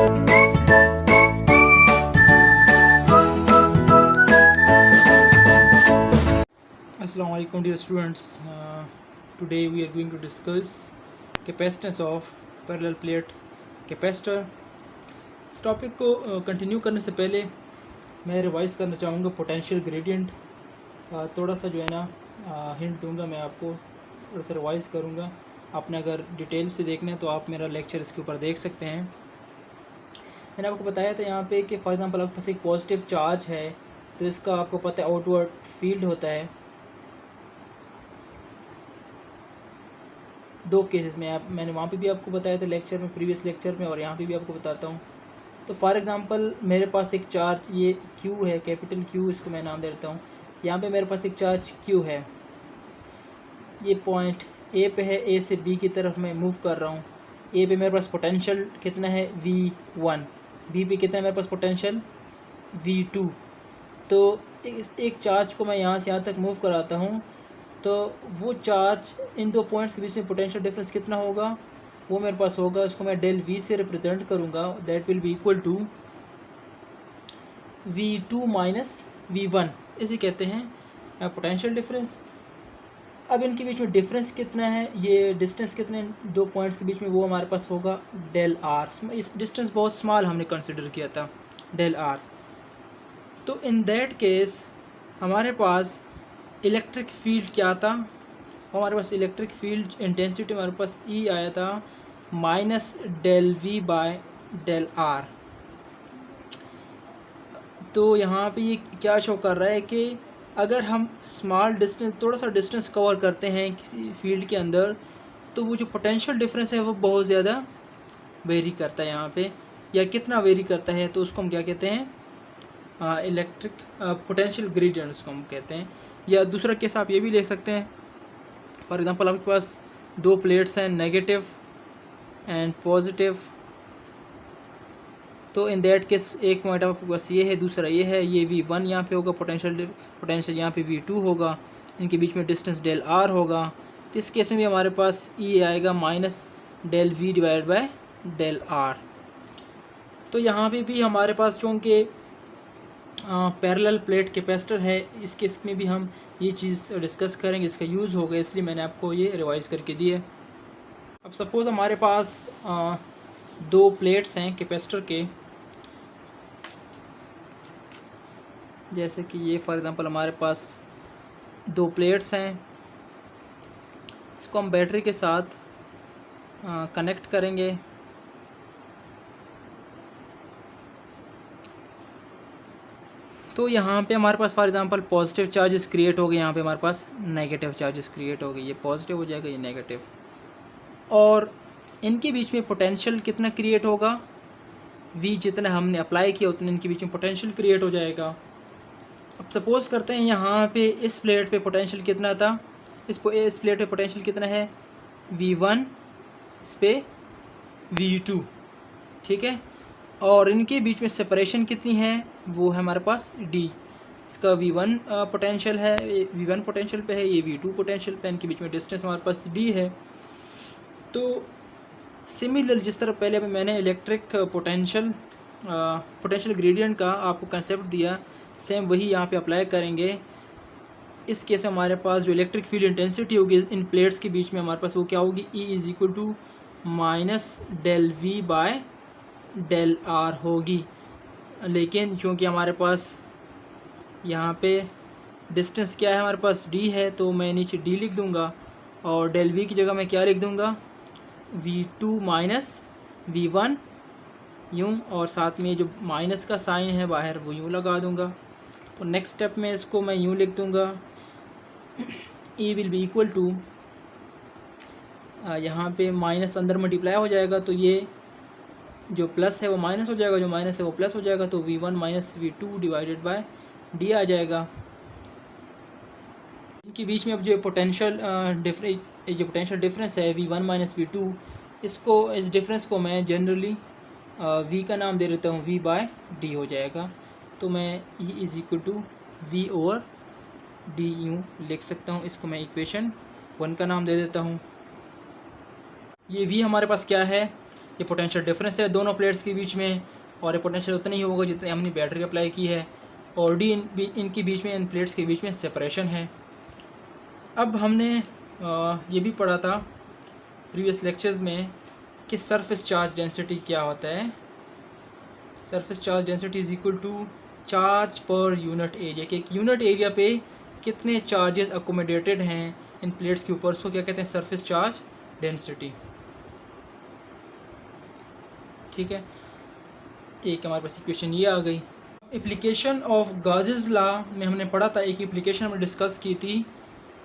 Assalamu alaikum dear students. Today we are going to discuss capacitance of parallel plate capacitor. इस topic को continue करने से पहले मैं रिवाइज़ करना चाहूँगा पोटेंशियल ग्रेडियंट। थोड़ा सा जो है ना हिंट दूंगा मैं आपको, थोड़ा सा रिवाइज़ करूँगा। आपने अगर डिटेल से देखना है तो आप मेरा लेक्चर इसके ऊपर देख सकते हैं। मैंने आपको बताया था यहाँ पे कि फॉर एग्जांपल आपके पास एक पॉजिटिव चार्ज है तो इसका आपको पता है आउटवर्ड फील्ड होता है। दो केसेस में मैंने वहाँ पे भी आपको बताया था लेक्चर में, प्रीवियस लेक्चर में, और यहाँ पे भी आपको बताता हूँ। तो फॉर एग्जांपल मेरे पास एक चार्ज ये Q है, कैपिटल Q इसको मैं नाम दे देता हूँ। यहाँ पे मेरे पास एक चार्ज Q है, ये पॉइंट A पे है, A से B की तरफ मैं मूव कर रहा हूँ। A पे मेरे पास पोटेंशियल कितना है V1, B पे कितना है मेरे पास पोटेंशियल V2। तो एक चार्ज को मैं यहाँ से यहाँ तक मूव कराता हूँ तो वो चार्ज इन दो पॉइंट्स के बीच में पोटेंशियल डिफरेंस कितना होगा वो मेरे पास होगा। उसको मैं डेल V से रिप्रेजेंट करूँगा, that will be equal to V2 minus V1, इसे कहते हैं पोटेंशियल डिफरेंस। अब इनके बीच में डिफरेंस कितना है, ये डिस्टेंस कितने दो पॉइंट्स के बीच में, वो हमारे पास होगा डेल R। इस डिस्टेंस बहुत स्मॉल हमने कंसिडर किया था, डेल R। तो इन दैट केस हमारे पास इलेक्ट्रिक फील्ड क्या था, हमारे पास इलेक्ट्रिक फील्ड इंटेंसिटी हमारे पास E आया था minus del V by del R। तो यहाँ पे ये क्या शो कर रहा है कि अगर हम स्मॉल डिस्टेंस, थोड़ा सा डिस्टेंस कवर करते हैं किसी फील्ड के अंदर, तो वो जो पोटेंशियल डिफरेंस है वो बहुत ज़्यादा वेरी करता है यहाँ पे। या कितना वेरी करता है तो उसको हम क्या कहते हैं, इलेक्ट्रिक पोटेंशियल ग्रेडियंट उसको हम कहते हैं। या दूसरा केस आप ये भी ले सकते हैं, फॉर एग्जांपल आपके पास दो प्लेट्स हैं, नेगेटिव एंड पॉजिटिव। तो इन दैट केस एक पॉइंट आपके पास ये है, दूसरा ये है, ये V1 यहाँ पे होगा, पोटेंशियल यहाँ पे V2 होगा, इनके बीच में डिस्टेंस डेल R होगा। तो इस केस में भी हमारे पास E आएगा minus del V divide by del R। तो यहाँ पे भी हमारे पास चूँकि पैरेलल प्लेट कैपेसिटर है, इस केस में भी हम ये चीज़ डिस्कस करेंगे, इसका यूज़ होगा, इसलिए मैंने आपको ये रिवाइज़ करके दी है। अब सपोज़ हमारे पास दो प्लेट्स हैं कैपेसिटर के, जैसे कि ये फॉर एग्जांपल हमारे पास दो प्लेट्स हैं, इसको हम बैटरी के साथ कनेक्ट करेंगे। तो यहाँ पे हमारे पास for example positive charges create हो गए, यहाँ पे हमारे पास नेगेटिव चार्जेस क्रिएट हो गए, ये पॉजिटिव हो जाएगा, ये नेगेटिव। और इनके बीच में पोटेंशियल कितना क्रिएट होगा, V जितना हमने अप्लाई किया उतने इनके बीच में पोटेंशियल क्रिएट हो जाएगा। अब सपोज़ करते हैं यहाँ पे इस प्लेट पे पोटेंशियल कितना था, इस प्लेट पे पोटेंशियल कितना है V1, इस पे V2, ठीक है। और इनके बीच में सेपरेशन कितनी है, वो है हमारे पास D। इसका V1 पोटेंशियल है, V1 पोटेंशियल पे है, ये V2 पोटेंशियल पे, इनके बीच में डिस्टेंस हमारे पास D है। तो सिमिलर जिस तरह पहले अभी मैंने इलेक्ट्रिक पोटेंशियल ग्रेडियंट का आपको कंसेप्ट दिया, सेम वही यहाँ पे अप्लाई करेंगे। इस केस में हमारे पास जो इलेक्ट्रिक फील्ड इंटेंसिटी होगी इन प्लेट्स के बीच में हमारे पास वो क्या होगी, E is equal to minus del V by del R होगी। लेकिन चूँकि हमारे पास यहाँ पे डिस्टेंस क्या है, हमारे पास D है, तो मैं नीचे D लिख दूँगा और डेल V की जगह मैं क्या लिख दूँगा, V2 माइनस V1 यूँ, और साथ में जो माइनस का साइन है बाहर वो यूँ लगा दूँगा। तो नेक्स्ट स्टेप में इसको मैं यूँ लिख दूँगा, E will be equal to, यहाँ पे माइनस अंदर मल्टीप्लाई हो जाएगा तो ये जो प्लस है वो माइनस हो जाएगा, जो माइनस है वो प्लस हो जाएगा, तो V1 minus V2 divided by D आ जाएगा। इनके बीच में अब जो पोटेंशियल डिफरेंस है V1 माइनस V2, इस डिफरेंस को मैं जनरली V का नाम दे देता हूँ, V बाय D हो जाएगा। तो मैं E is equal to V over D यूँ लिख सकता हूँ। इसको मैं इक्वेशन 1 का नाम दे देता हूँ। ये V हमारे पास क्या है, ये पोटेंशियल डिफरेंस है दोनों प्लेट्स के बीच में, और ये पोटेंशियल उतना ही होगा जितनी हमने बैटरी अप्लाई की है, और डी इनके बीच में, इन प्लेट्स के बीच में सेपरेशन है। अब हमने ये भी पढ़ा था प्रीवियस लेक्चर्स में कि सरफेस चार्ज डेंसिटी क्या होता है। Surface charge density is equal to charge per unit area, कि एक यूनिट एरिया पे कितने चार्जेस अकोमोडेटेड हैं इन प्लेट्स के ऊपर, उसको क्या कहते हैं, सरफेस चार्ज डेंसिटी। ठीक है, एक हमारे पास इक्वेशन ये आ गई। एप्लीकेशन ऑफ गाजेस लॉ में हमने पढ़ा था, एक एप्लीकेशन हमने डिस्कस की थी,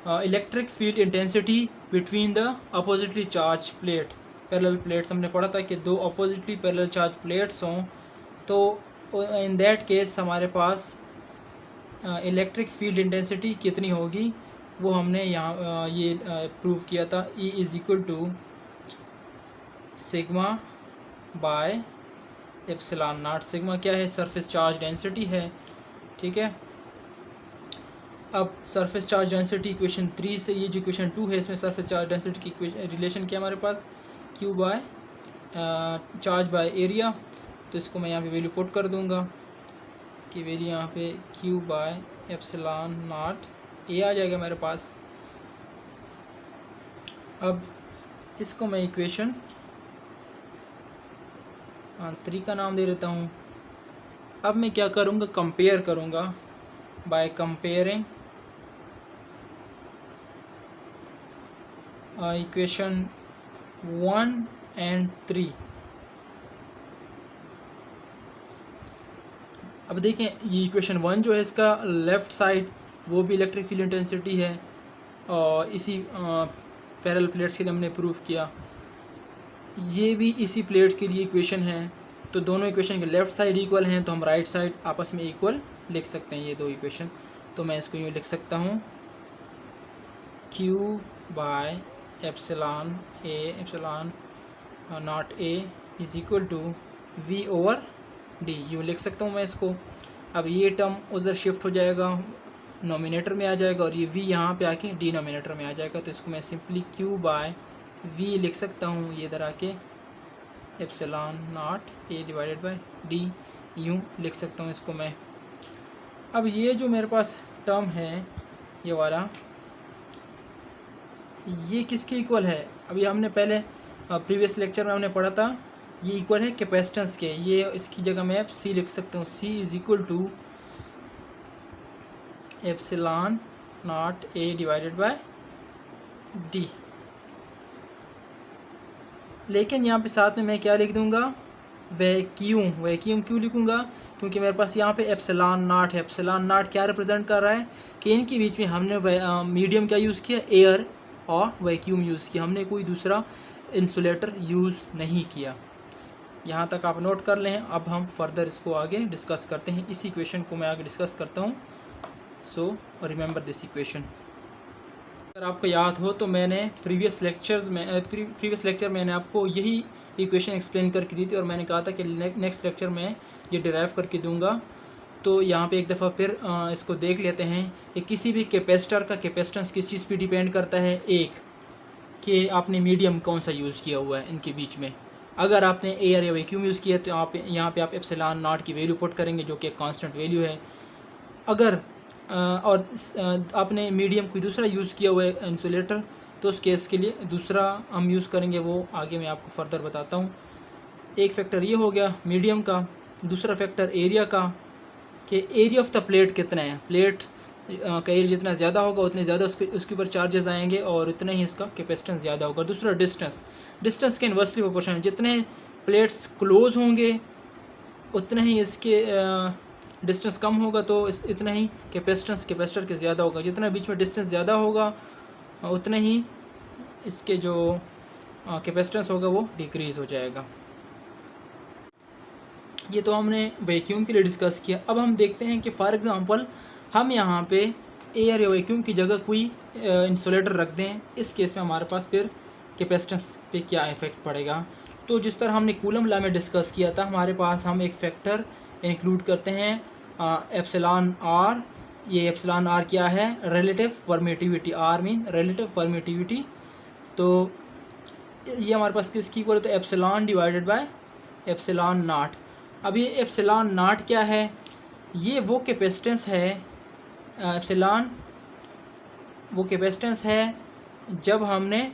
electric field intensity between the oppositely charge plate, parallel plates. हमने पढ़ा था कि दो अपोजिटली पैरेलल चार्ज प्लेट्स हों तो इन दैट केस हमारे पास इलेक्ट्रिक फील्ड इंटेंसिटी कितनी होगी, वो हमने यहाँ ये प्रूव किया था। E is equal to sigma by epsilon naught. Sigma क्या है, सरफेस चार्ज डेंसिटी है। ठीक है, अब सरफेस चार्ज डेंसिटी इक्वेशन 3 से, ये जो इक्वेशन 2 है इसमें सरफेस चार्ज डेंसिटी की रिलेशन क्या हमारे पास, Q by charge by area. तो इसको मैं यहाँ पे वैल्यू पुट कर दूँगा, इसकी वैल्यू यहाँ पे Q by epsilon naught A आ जाएगा मेरे पास। अब इसको मैं इक्वेशन 3 का नाम दे देता हूँ। अब मैं क्या करूँगा, कंपेयर करूँगा बाय कंपेयरिंग इक्वेशन 1 एंड 3। अब देखें, ये इक्वेशन 1 जो है इसका लेफ़्ट साइड वो भी इलेक्ट्रिक फील्ड इंटेंसिटी है, और इसी पैरेलल प्लेट्स के लिए हमने प्रूफ किया, ये भी इसी प्लेट्स के लिए इक्वेशन है। तो दोनों इक्वेशन के लेफ़्ट साइड इक्वल हैं, तो हम राइट साइड आपस में इक्वल लिख सकते हैं ये दो इक्वेशन। तो मैं इसको यूँ लिख सकता हूँ, Q by epsilon A epsilon naught A is equal to V over D, यूँ लिख सकता हूँ मैं इसको। अब ये टर्म उधर शिफ्ट हो जाएगा, नोमिनेटर में आ जाएगा, और ये V यहाँ पे आके डिनोमिनेटर में आ जाएगा। तो इसको मैं सिंपली Q बाय V लिख सकता हूँ, ये इधर आके epsilon naught A divided by D, यूँ लिख सकता हूँ इसको मैं। अब ये जो मेरे पास टर्म है ये वाला, ये किसके इक्वल है, अभी हमने पहले प्रीवियस लेक्चर में हमने पढ़ा था, ये इक्वल है कैपेसिटेंस के। ये इसकी जगह मैं C लिख सकता हूँ, C is equal to epsilon naught A divided by D। लेकिन यहाँ पे साथ में मैं क्या लिख दूँगा, वैक्यूम क्यों लिखूँगा, क्योंकि मेरे पास यहाँ पे एप्सिलॉन नॉट है। एप्सिलॉन नॉट क्या रिप्रेजेंट कर रहा है कि इनके बीच में हमने मीडियम क्या यूज़ किया, एयर और वैक्यूम यूज़ किया, हमने कोई दूसरा इंसुलेटर यूज़ नहीं किया। यहाँ तक आप नोट कर लें। अब हम फर्दर इसको आगे डिस्कस करते हैं, इस इक्वेशन को मैं आगे डिस्कस करता हूँ। So remember this equation. अगर आपको याद हो तो मैंने प्रीवियस लेक्चर मैंने आपको यही इक्वेशन एक्सप्लेन करके दी थी, और मैंने कहा था कि नेक्स्ट लेक्चर में ये डिराइव करके दूंगा। तो यहाँ पे एक दफ़ा फिर इसको देख लेते हैं कि किसी भी कैपेसिटर का कैपेसिटेंस किस चीज़ पे डिपेंड करता है, एक कि आपने मीडियम कौन सा यूज़ किया हुआ है इनके बीच में। अगर आपने एयर या वैक्यूम यूज़ किया तो आप यहाँ पे आप एप्सिलॉन नॉट की वैल्यू पुट करेंगे जो कि एक कांस्टेंट वैल्यू है। अगर और आपने मीडियम कोई दूसरा यूज़ किया हुआ है इंसुलेटर, तो उस केस के लिए दूसरा हम यूज़ करेंगे, वो आगे मैं आपको फर्दर बताता हूँ। एक फैक्टर ये हो गया मीडियम का, दूसरा फैक्टर एरिया का, कि एरिया ऑफ द प्लेट कितना है। प्लेट का एरिया जितना ज़्यादा होगा उतने ज़्यादा उसके ऊपर चार्जेस आएंगे, और उतना ही इसका कैपेसिटेंस ज़्यादा होगा। दूसरा डिस्टेंस के इन्वर्सली प्रोपोर्शनल, जितने प्लेट्स क्लोज होंगे उतना ही इसके डिस्टेंस कम होगा, तो इतना ही कैपेसिटर के ज़्यादा होगा। जितना बीच में डिस्टेंस ज़्यादा होगा उतना ही इसके जो कैपेसिटेंस होगा वो डिक्रीज़ हो जाएगा। ये तो हमने वैक्यूम के लिए डिस्कस किया। अब हम देखते हैं कि फॉर एग्ज़ाम्पल हम यहाँ पे एयर या वैक्यूम की जगह कोई इंसुलेटर रख दें, इस केस में हमारे पास फिर कैपेसिटेंस पे क्या इफ़ेक्ट पड़ेगा। तो जिस तरह हमने कूलम लॉ में डिस्कस किया था, हमारे पास हम एक फैक्टर इंक्लूड करते हैं एप्सिलॉन आर। ये एप्सिलॉन आर क्या है, relative permittivity. R mean relative permittivity. तो ये हमारे पास किसकी इक्वल है, तो epsilon divided by epsilon naught. अब ये एप्सिलॉन नॉट क्या है, ये वो कैपेसिटेंस है, एप्सिलॉन वो कैपेसिटेंस है जब हमने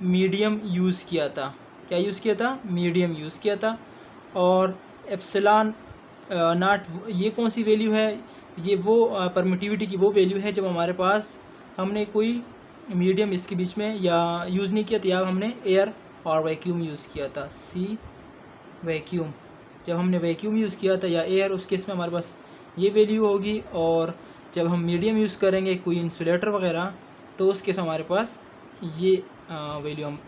मीडियम यूज़ किया था। क्या यूज़ किया था, मीडियम यूज़ किया था। और एप्सिलॉन नॉट ये कौन सी वैल्यू है, ये वो परमिटिविटी की वो वैल्यू है जब हमारे पास हमने कोई मीडियम इसके बीच में या यूज़ नहीं किया था, या हमने एयर और वैक्यूम यूज़ किया था। सी वैक्यूम, जब हमने वैक्यूम यूज़ किया था या एयर, उस केस में हमारे पास ये वैल्यू होगी। और जब हम मीडियम यूज़ करेंगे कोई इंसुलेटर वगैरह, तो उस केस हमारे पास ये वैल्यू हम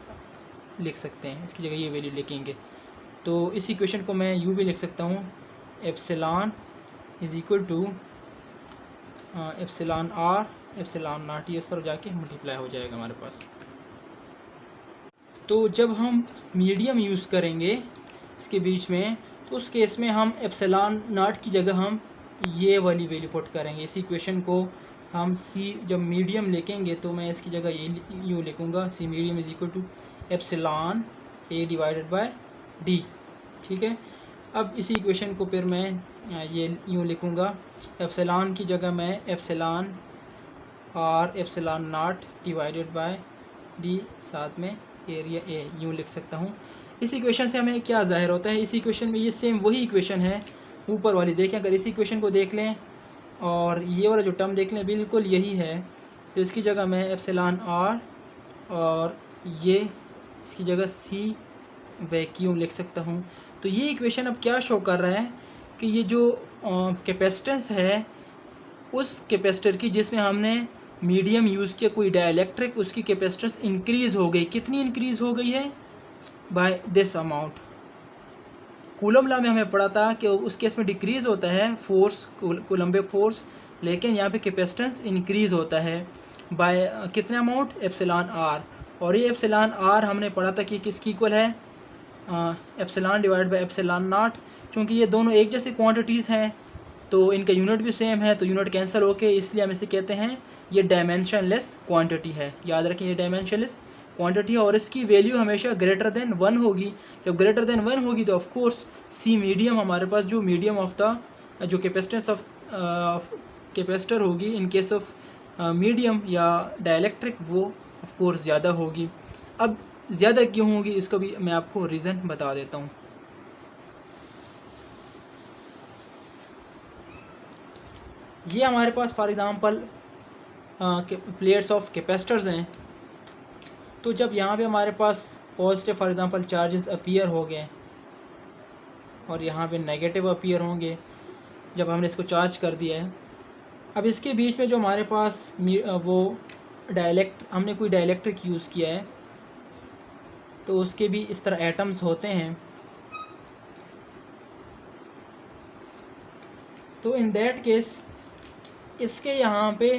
लिख सकते हैं, इसकी जगह ये वैल्यू लिखेंगे। तो इस इक्वेशन को मैं यूँ भी लिख सकता हूँ, epsilon is equal to epsilon R epsilon naught, ये इस तरफ जाके मल्टीप्लाई हो जाएगा हमारे पास। तो जब हम मीडियम यूज़ करेंगे इसके बीच में, तो उस केस में हम एप्सिलॉन नॉट की जगह हम ये वाली वैल्यू पुट करेंगे। इस इक्वेशन को हम सी जब मीडियम लिखेंगे तो मैं इसकी जगह ये यूँ लिखूँगा, C medium is equal to epsilon A divided by D. ठीक है, अब इसी इक्वेशन को फिर मैं ये यूँ लिखूँगा, एप्सिलॉन की जगह मैं एप्सिलॉन और epsilon not divided by D, साथ में एरिया ए, यूँ लिख सकता हूँ। इस इक्वेशन से हमें क्या ज़ाहिर होता है, इस इक्वेशन में ये सेम वही इक्वेशन है ऊपर वाली। देखें, अगर इस इक्वेशन को देख लें और ये वाला जो टर्म देख लें, बिल्कुल यही है। तो इसकी जगह मैं एप्सिलॉन आर और ये इसकी जगह सी वैक्यूम लिख सकता हूँ। तो ये इक्वेशन अब क्या शो कर रहा है कि ये जो कैपेसिटेंस है उस कैपेसिटर की जिसमें हमने मीडियम यूज़ किया कोई डाइलेक्ट्रिक, उसकी कैपेसिटेंस इंक्रीज़ हो गई। कितनी इंक्रीज़ हो गई है, by this amount. Coulomb law में हमें पढ़ा था कि उस केस में डिक्रीज़ होता है फोर्स, कूलम्बिक फोर्स, लेकिन यहाँ पे कैपेसिटेंस इंक्रीज़ होता है बाय कितने अमाउंट, एप्सिलॉन आर। और ये एप्सिलॉन आर हमने पढ़ा था कि किसकी इक्वल है, epsilon divide by epsilon not. चूँकि ये दोनों एक जैसी क्वांटिटीज़ हैं तो इनका यूनिट भी सेम है, तो यूनिट कैंसिल होके इसलिए हम इसे कहते हैं ये डायमेंशनलेस क्वांटिटी है। याद रखें, ये डायमेंशनलेस क्वांटिटी है और इसकी वैल्यू हमेशा ग्रेटर देन 1 होगी। जब ग्रेटर देन 1 होगी तो ऑफ कोर्स सी मीडियम, हमारे पास जो मीडियम ऑफ द जो कैपेसिटेंस ऑफ कैपेसिटर होगी इन केस ऑफ मीडियम या डाइलेक्ट्रिक, वो ऑफ कोर्स ज़्यादा होगी। अब ज़्यादा क्यों होगी इसका भी मैं आपको रीज़न बता देता हूँ। ये हमारे पास for example plates of capacitors हैं। तो जब यहाँ पे हमारे पास positive for example charges appear हो गए और यहाँ पे नेगेटिव अपीयर होंगे जब हमने इसको चार्ज कर दिया है। अब इसके बीच में जो हमारे पास वो हमने कोई डाइलेक्ट्रिक यूज़ किया है, तो उसके भी इस तरह एटम्स होते हैं। तो इन दैट केस इसके यहाँ पे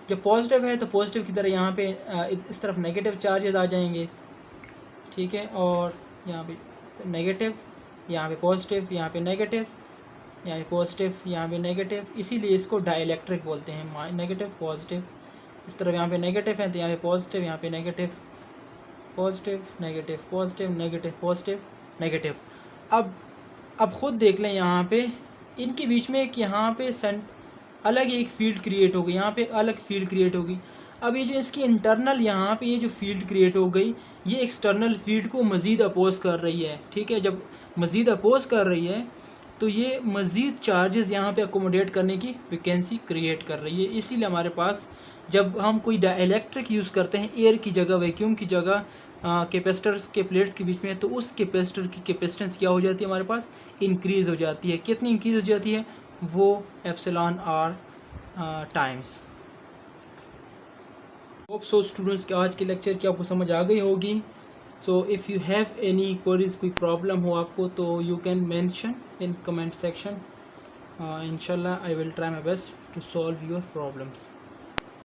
जो पॉजिटिव है तो पॉजिटिव की तरह यहाँ पे इस तरफ नेगेटिव चार्जेस आ जाएंगे। ठीक है, और यहाँ पे नेगेटिव, यहाँ पे पॉजिटिव, यहाँ पे नेगेटिव, यहाँ पे पॉजिटिव, यहाँ पे नेगेटिव, इसीलिए इसको डाइलेक्ट्रिक बोलते हैं। नेगेटिव पॉजिटिव, इस तरफ यहाँ पे नेगेटिव है तो यहाँ पे पॉजिटिव, यहाँ पे negative, positive negative, positive negative, positive negative. अब ख़ुद देख लें, यहाँ पे इनके बीच में एक यहाँ पे अलग ही एक फील्ड क्रिएट होगी, यहाँ पे अलग फील्ड क्रिएट होगी। अब ये जो इसकी इंटरनल यहाँ पे ये जो फील्ड क्रिएट हो गई, ये एक्सटर्नल फील्ड को मज़ीद अपोज कर रही है। ठीक है, जब मज़ीद अपोज कर रही है तो ये मज़ीद चार्जेस यहाँ पे अकोमोडेट करने की वैकेंसी क्रिएट कर रही है। इसीलिए हमारे पास जब हम कोई डाइलेक्ट्रिक यूज़ करते हैं एयर की जगह, वैक्यूम की जगह, कैपेसिटर्स के प्लेट्स के बीच में, तो उस कैपेसिटर की कैपेसिटेंस क्या हो जाती है, हमारे पास इंक्रीज़ हो जाती है। कितनी इंक्रीज़ हो जाती है, वो epsilon R times. Hope so students के आज के लेक्चर की आपको समझ आ गई होगी। So if you have any queries, कोई प्रॉब्लम हो आपको, तो you can mention in comment section. इंशाल्लाह I will try my best to solve your problems.